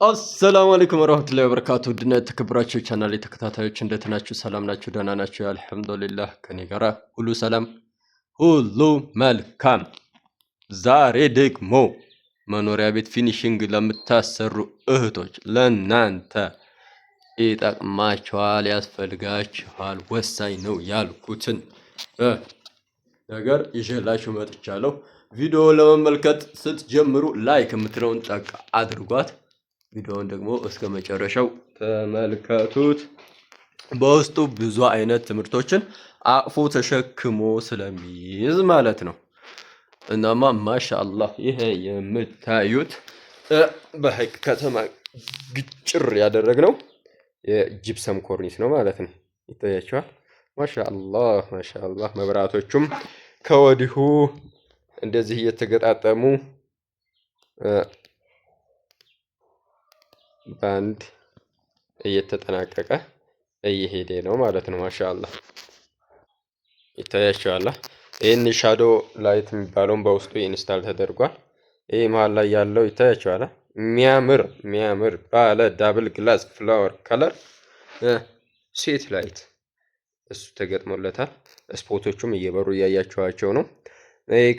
አሰላሙ አለይኩም ወራህመቱላሂ ወበረካቱ። ድና የተከበራችሁ ቻናል ተከታታዮች እንዴት ናችሁ? ሰላም ናችሁ? ደህና ናችሁ? አልሐምዱሊላህ ከኔ ጋራ ሁሉ ሰላም፣ ሁሉ መልካም። ዛሬ ደግሞ መኖሪያ ቤት ፊኒሽንግ ለምታሰሩ እህቶች ለናንተ ይጠቅማችኋል፣ ያስፈልጋችኋል፣ ወሳኝ ነው ያልኩትን ነገር ይዤላችሁ መጥቻለሁ። ቪዲዮ ለመመልከት ስትጀምሩ ላይክ የምትለውን ጠቅ አድርጓት። ቪዲዮውን ደግሞ እስከ መጨረሻው ተመልከቱት። በውስጡ ብዙ አይነት ትምህርቶችን አቅፎ ተሸክሞ ስለሚይዝ ማለት ነው። እናማ ማሻአላህ ይሄ የምታዩት በሐቅ ከተማ ግጭር ያደረግነው የጂፕሰም ኮርኒስ ነው ማለት ነው። ይታያችኋል። ማሻአላህ ማሻአላህ። መብራቶቹም ከወዲሁ እንደዚህ እየተገጣጠሙ ባንድ እየተጠናቀቀ እየሄደ ነው ማለት ነው። ማሻአላህ ይታያችኋል። ይህን ሻዶ ላይት የሚባለውን በውስጡ ኢንስታል ተደርጓል። ይህ መሀል ላይ ያለው ይታያችኋል። የሚያምር ባለ ዳብል ግላስ ፍላወር ከለር ሴት ላይት እሱ ተገጥሞለታል። ስፖቶቹም እየበሩ እያያችኋቸው ነው።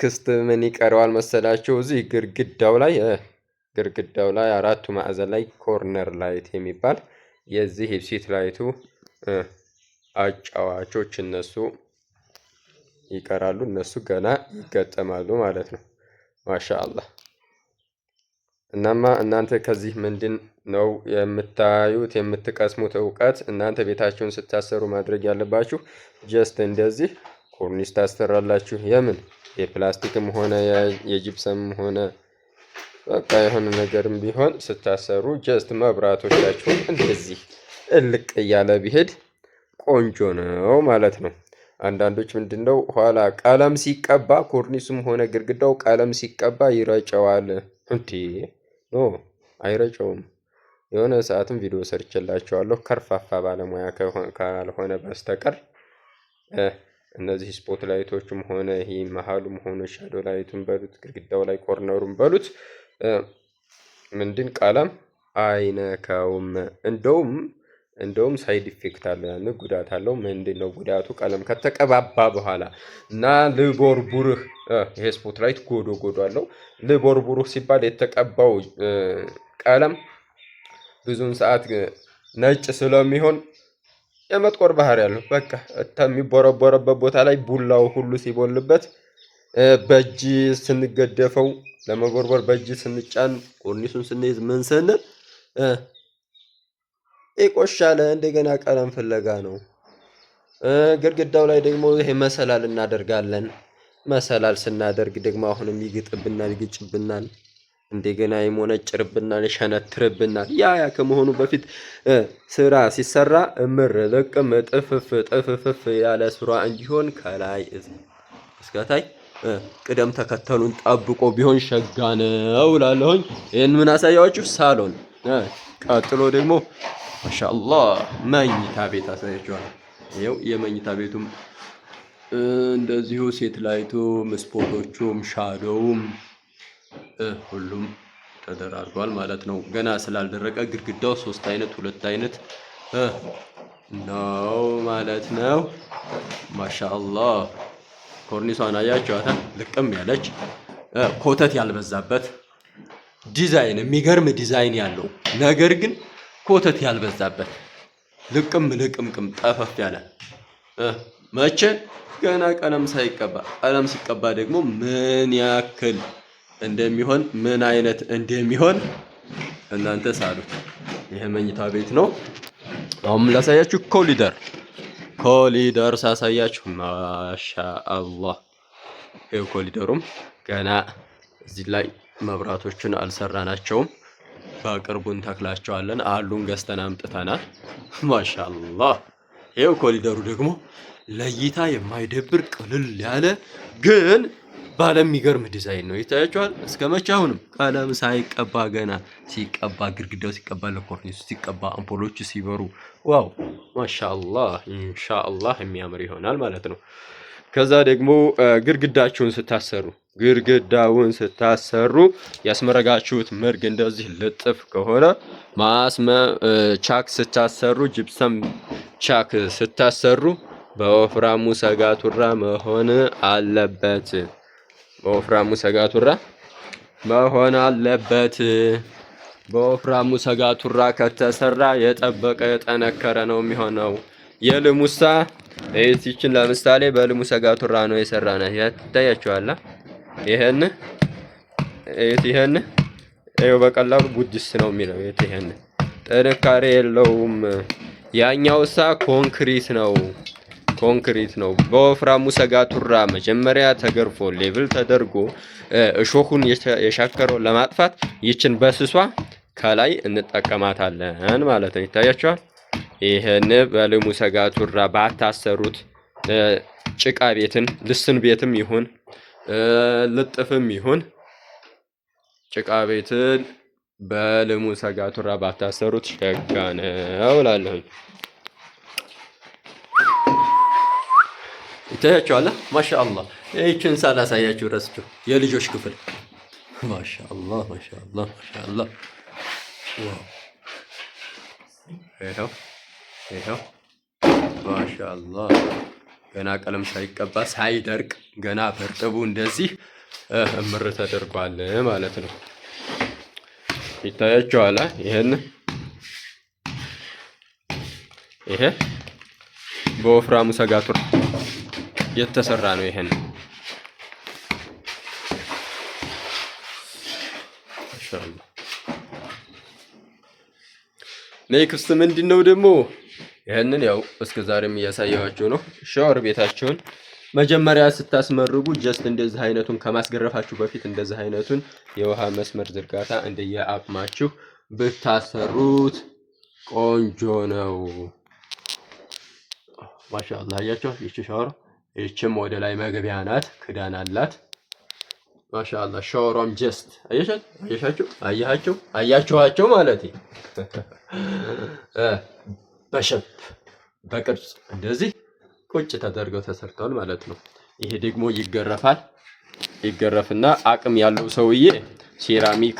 ክስት ምን ይቀረዋል መሰላችሁ? እዚህ ግድግዳው ላይ አራቱ ማዕዘን ላይ ኮርነር ላይት የሚባል የዚህ የሴት ላይቱ አጫዋቾች እነሱ ይቀራሉ። እነሱ ገና ይገጠማሉ ማለት ነው። ማሻአላህ። እናማ እናንተ ከዚህ ምንድን ነው የምታዩት የምትቀስሙት እውቀት? እናንተ ቤታችሁን ስታሰሩ ማድረግ ያለባችሁ ጀስት እንደዚህ ኮርኒስ ታሰራላችሁ። የምን የፕላስቲክም ሆነ የጂፕሰምም ሆነ በቃ የሆነ ነገርም ቢሆን ስታሰሩ ጀስት መብራቶቻችሁን እንደዚህ እልቅ እያለ ቢሄድ ቆንጆ ነው ማለት ነው። አንዳንዶች ምንድነው ኋላ ቀለም ሲቀባ ኮርኒሱም ሆነ ግድግዳው ቀለም ሲቀባ ይረጨዋል። እንዴ ኖ አይረጨውም። የሆነ ሰዓትም ቪዲዮ ሰርችላችኋለሁ። ከርፋፋ ባለሙያ ካልሆነ በስተቀር እነዚህ ስፖት ላይቶችም ሆነ ይሄ መሃሉም ሆነ ሻዶ ላይቱን በሉት ግድግዳው ላይ ኮርነሩን በሉት ምንድን ቀለም አይነካውም። እንደውም ሳይድ ኢፌክት አለው፣ ያን ጉዳት አለው። ምንድነው ጉዳቱ? ቀለም ከተቀባባ በኋላ እና ልቦርቡርህ ይሄ ስፖት ላይት ጎዶ አለው። ልቦርቡርህ ሲባል የተቀባው ቀለም ብዙውን ሰዓት ነጭ ስለሚሆን የመጥቆር ባህሪ ያለው በቃ የሚቦረቦረበት ቦታ ላይ ቡላው ሁሉ ሲቦልበት በእጅ ስንገደፈው ለመቦርቦር በእጅ ስንጫን ኮርኒሱን ስንይዝ ምን ስንል ይቆሻል። እንደገና ቀለም ፍለጋ ነው። ግድግዳው ላይ ደግሞ ይሄ መሰላል እናደርጋለን። መሰላል ስናደርግ ደግሞ አሁንም ይግጭብናል፣ እንደገና ይሞነጭርብናል፣ ይሸነትርብናል። ያ ከመሆኑ በፊት ስራ ሲሰራ እምር ልቅም ጥፍፍ ያለ ስራ እንዲሆን ከላይ እስከታይ ቅደም ተከተሉን ጠብቆ ቢሆን ሸጋ ነው እላለሁኝ። ይሄን ምን አሳያችሁ? ሳሎን። ቀጥሎ ደግሞ ማሻአላህ መኝታ ቤት አሳያችኋለሁ። ይኸው የመኝታ ቤቱም እንደዚሁ ሴት ላይቱም ስፖቶቹም ሻዶውም ሁሉም ተደራርጓል ማለት ነው። ገና ስላልደረቀ ግድግዳው 3 አይነት 2 አይነት ነው ማለት ነው። ማሻአላህ ኮርኒሷን አያችኋት? ልቅም ያለች ኮተት ያልበዛበት ዲዛይን፣ የሚገርም ዲዛይን ያለው ነገር ግን ኮተት ያልበዛበት ልቅምቅም ጠፈፍ ያለ መቼ ገና ቀለም ሳይቀባ። ቀለም ሲቀባ ደግሞ ምን ያክል እንደሚሆን ምን አይነት እንደሚሆን እናንተ ሳሉት። ይሄ መኝታ ቤት ነው። አሁን ላሳያችሁ ኮሊደር ሳሳያችሁ ማሻአላህ። ይሄው ኮሊደሩም ገና እዚህ ላይ መብራቶችን አልሰራናቸውም። በቅርቡ እንተክላቸዋለን። አሉን ገዝተን አምጥተናል። ማሻአላህ። ይሄው ኮሊደሩ ደግሞ ለእይታ የማይደብር ቅልል ያለ ግን ባለሚገርም ዲዛይን ነው። ይታያችኋል። እስከ መቼ አሁንም ቀለም ሳይቀባ ገና ሲቀባ ግድግዳው ሲቀባ ለኮርኒሱ ሲቀባ አምፖሎቹ ሲበሩ ዋው ማሻአላህ ኢንሻአላህ የሚያምር ይሆናል ማለት ነው። ከዛ ደግሞ ግድግዳውን ስታሰሩ ያስመረጋችሁት መርግ እንደዚህ ልጥፍ ከሆነ ቻክ ስታሰሩ ጅብሰም ቻክ ስታሰሩ በወፍራሙ ሰጋቱራ መሆን አለበት። በወፍራሙ ሰጋቱራ ከተሰራ የጠበቀ የጠነከረ ነው የሚሆነው። የልሙሳ እቺን ለምሳሌ በልሙ ሰጋቱራ ነው የሰራናት። ያታያችኋል። ይሄን ይሄው በቀላሉ ቡድስ ነው የሚለው። ይሄን ጥንካሬ የለውም። ያኛውሳ ኮንክሪት ነው። በወፍራሙ ሰጋቱራ መጀመሪያ ተገርፎ ሌቭል ተደርጎ እሾሁን የሻከረው ለማጥፋት ይችን በስሷ ከላይ እንጠቀማታለን ማለት ነው። ይታያችኋል። ይሄን በልሙ ሰጋቱራ ባታሰሩት ጭቃ ቤትን ልስን ቤትም ይሁን ልጥፍም ይሁን ጭቃ ቤትን በልሙ ሰጋቱራ ባታሰሩት ሸጋ ነው እላለሁ። ይታያችኋል። ማሻአላህ ይህችን ሳላሳያችሁ ረስቼው የልጆች ክፍል ማሻአላህ ዋው ይሄው ማሻአላህ ገና ቀለም ሳይቀባ ሳይደርቅ ገና በርጥቡ እንደዚህ እምር ተደርጓል ማለት ነው። ይታያችኋል። ይሄ በወፍራሙ ሰጋቱራ የተሰራ ነው። ይሄን ማሻአላህ ኔክስት ምንድነው ደግሞ ይሄንን ያው እስከ ዛሬም እያሳየኋችሁ ነው። ሻወር ቤታችሁን መጀመሪያ ስታስመርጉ ጀስት እንደዚህ አይነቱን ከማስገረፋችሁ በፊት እንደዚህ አይነቱን የውሃ መስመር ዝርጋታ እንደየአቅማችሁ ብታሰሩት ቆንጆ ነው። ማሻአላህ አያችሁ። ይቺ ሻወር ይችም ወደ ላይ መግቢያ ናት፣ ክዳን አላት። ማሻአላህ ሻወሯም ጀስት አያችኋቸው ማለት በቅርጽ እንደዚህ ቁጭ ተደርገው ተሰርተዋል ማለት ነው። ይሄ ደግሞ ይገረፍና አቅም ያለው ሰውዬ ሴራሚክ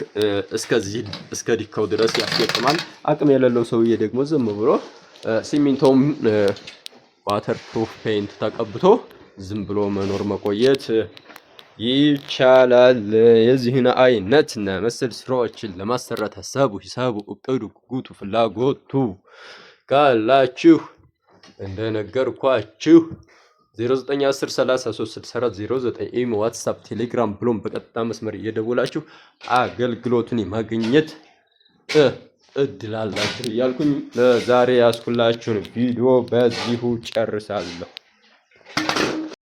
እስከ ዲካው ድረስ ያስገጥማል። አቅም የሌለው ሰውዬ ደግሞ ዝም ብሎ ሲሚንቶም ዋተር ፕሩፍ ፔይንት ተቀብቶ ዝም ብሎ መኖር መቆየት ይቻላል። የዚህን አይነትና መሰል ስራዎችን ለማሰራት ሂሳቡ እቅዱ ጉጉቱ ፍላጎቱ ካላችሁ እንደነገርኳችሁ 0910336409 ኢሞ፣ ዋትስአፕ፣ ቴሌግራም ብሎም በቀጥታ መስመር እየደወላችሁ አገልግሎቱን የማግኘት እድል አላችሁ እያልኩኝ ለዛሬ ያስኩላችሁን ቪዲዮ በዚሁ ጨርሳለሁ።